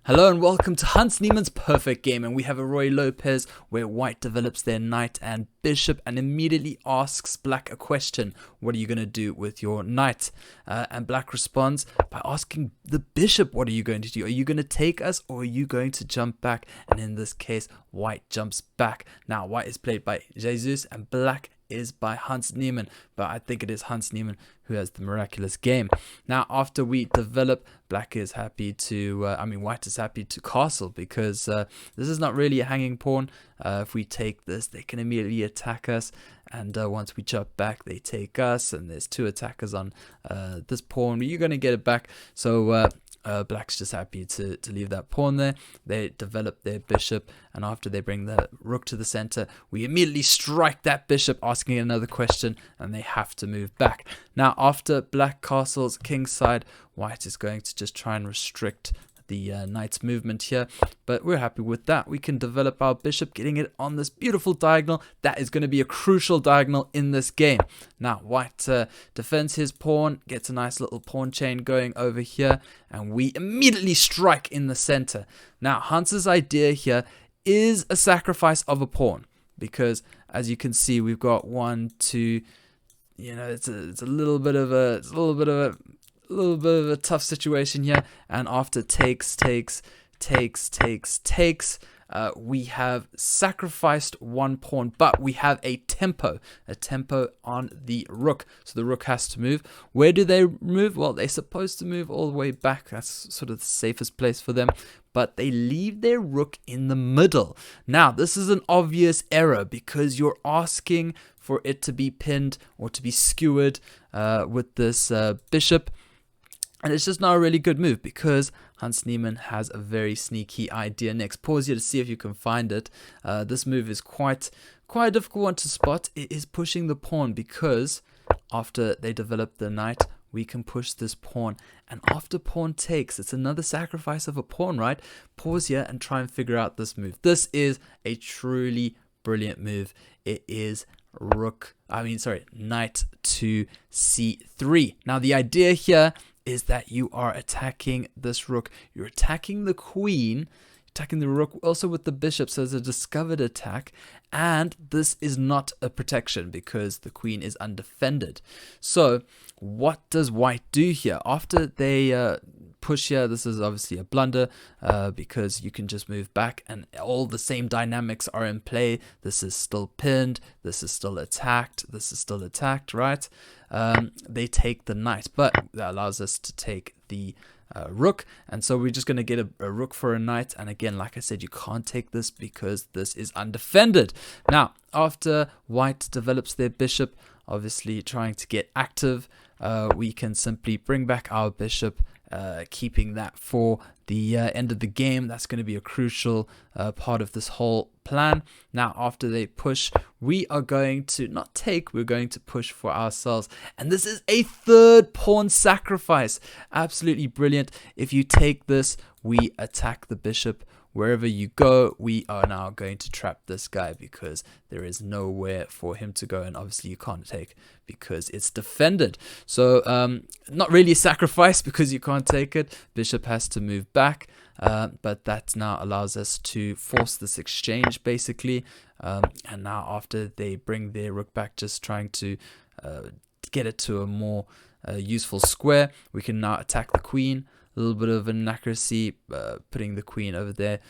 Hello and welcome to Hans Niemann's Perfect Game, and we have a Roy Lopez where white develops their knight and bishop and immediately asks black a question. What are you going to do with your knight? And black responds by asking the bishop, what are you going to do? Are you going to take us or are you going to jump back? And in this case, white jumps back. Now white is played by Jesus and black is by Hans Niemann, but I think it is Hans Niemann who has the miraculous game. Now after we develop, black is happy to white is happy to castle, because this is not really a hanging pawn. If we take this, they can immediately attack us, and once we jump back, they take us, and there's two attackers on this pawn. You're going to get it back, so black's just happy to leave that pawn there. They develop their bishop, and after they bring the rook to the center, we immediately strike that bishop, asking another question, and they have to move back. Now after black castles kingside, white is going to just try and restrict the knight's movement here, but we're happy with that. We can develop our bishop, getting it on this beautiful diagonal. That is going to be a crucial diagonal in this game. Now white defends his pawn, gets a nice little pawn chain going over here, and we immediately strike in the center. Now Hans's idea here is a sacrifice of a pawn, because as you can see, we've got 1, 2, it's a little bit of a tough situation here, and after takes, we have sacrificed one pawn, but we have a tempo on the rook, so the rook has to move. Where do they move? Well, they're supposed to move all the way back. That's sort of the safest place for them, but they leave their rook in the middle. Now this is an obvious error, because you're asking for it to be pinned or to be skewered with this bishop. And it's just not a really good move, because Hans Niemann has a very sneaky idea next. Pause here to see if you can find it. This move is quite a difficult one to spot. It is pushing the pawn, because after they develop the knight, we can push this pawn. And after pawn takes, it's another sacrifice of a pawn, right? Pause here and try and figure out this move. This is a truly brilliant move. It is knight to c3. Now the idea here is that you are attacking this rook. You're attacking the queen, attacking the rook also with the bishop, so it's a discovered attack, and this is not a protection because the queen is undefended. So what does white do here? After they push here, this is obviously a blunder, because you can just move back and all the same dynamics are in play. This is still pinned, this is still attacked, this is still attacked, right? They take the knight, but that allows us to take the rook, and so we're just going to get a rook for a knight. And again, like I said, you can't take this because this is undefended. Now after white develops their bishop, obviously trying to get active, we can simply bring back our bishop, keeping that for the end of the game. That's going to be a crucial part of this whole plan. Now after they push, we are going to not take, we're going to push for ourselves, and this is a third pawn sacrifice. Absolutely brilliant. If you take this, we attack the bishop. Wherever you go, we are now going to trap this guy, because there is nowhere for him to go, and obviously you can't take because it's defended. So not really a sacrifice because you can't take it. Bishop has to move back, but that now allows us to force this exchange basically. And now after they bring their rook back, just trying to get it to a more useful square, we can now attack the queen. A little bit of inaccuracy, putting the queen over there.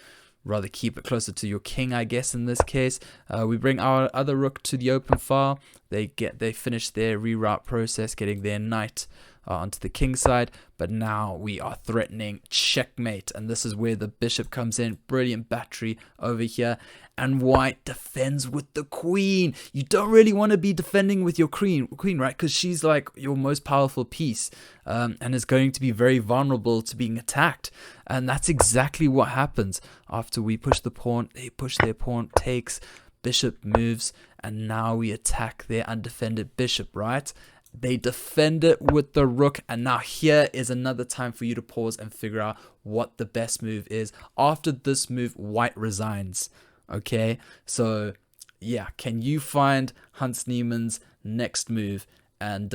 Rather keep it closer to your king, I guess, in this case. We bring our other rook to the open file. They finish their reroute process, getting their knight onto the king side, but now we are threatening checkmate, and this is where the bishop comes in. Brilliant battery over here, and white defends with the queen. You don't really want to be defending with your queen, right? Because she's like your most powerful piece, and is going to be very vulnerable to being attacked. And that's exactly what happens. After we push the pawn, they push their pawn, takes, bishop moves, and now we attack their undefended bishop, right? They defend it with the rook, and now here is another time for you to pause and figure out what the best move is. After this move, white resigns. Okay, so yeah, can you find Hans Niemann's next move? And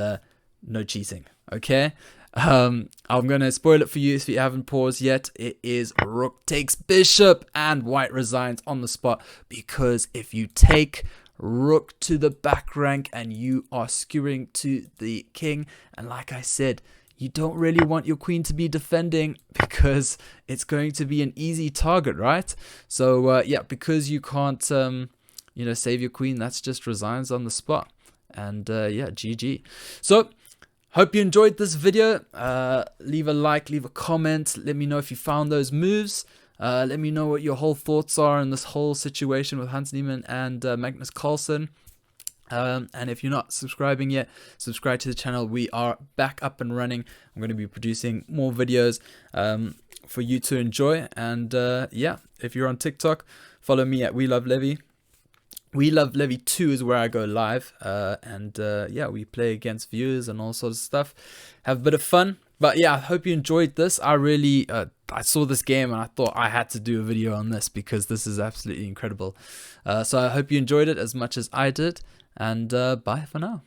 no cheating, okay? I'm going to spoil it for you if you haven't paused yet. It is rook takes bishop and white resigns on the spot, because if you take rook to the back rank and you are skewing to the king, and like I said, you don't really want your queen to be defending because it's going to be an easy target, right? So yeah, because you can't you know, save your queen, that's just resigns on the spot. And yeah, GG. So hope you enjoyed this video. Leave a like, leave a comment, let me know if you found those moves. Let me know what your whole thoughts are in this whole situation with Hans Niemann and Magnus Carlsen. And if you're not subscribing yet, subscribe to the channel. We are back up and running. I'm going to be producing more videos for you to enjoy. And yeah, if you're on TikTok, follow me at We Love Levy. We Love Levy 2 is where I go live. And yeah, we play against viewers and all sorts of stuff. Have a bit of fun. But yeah, I hope you enjoyed this. I really, I saw this game and I thought I had to do a video on this because this is absolutely incredible. So I hope you enjoyed it as much as I did. And bye for now.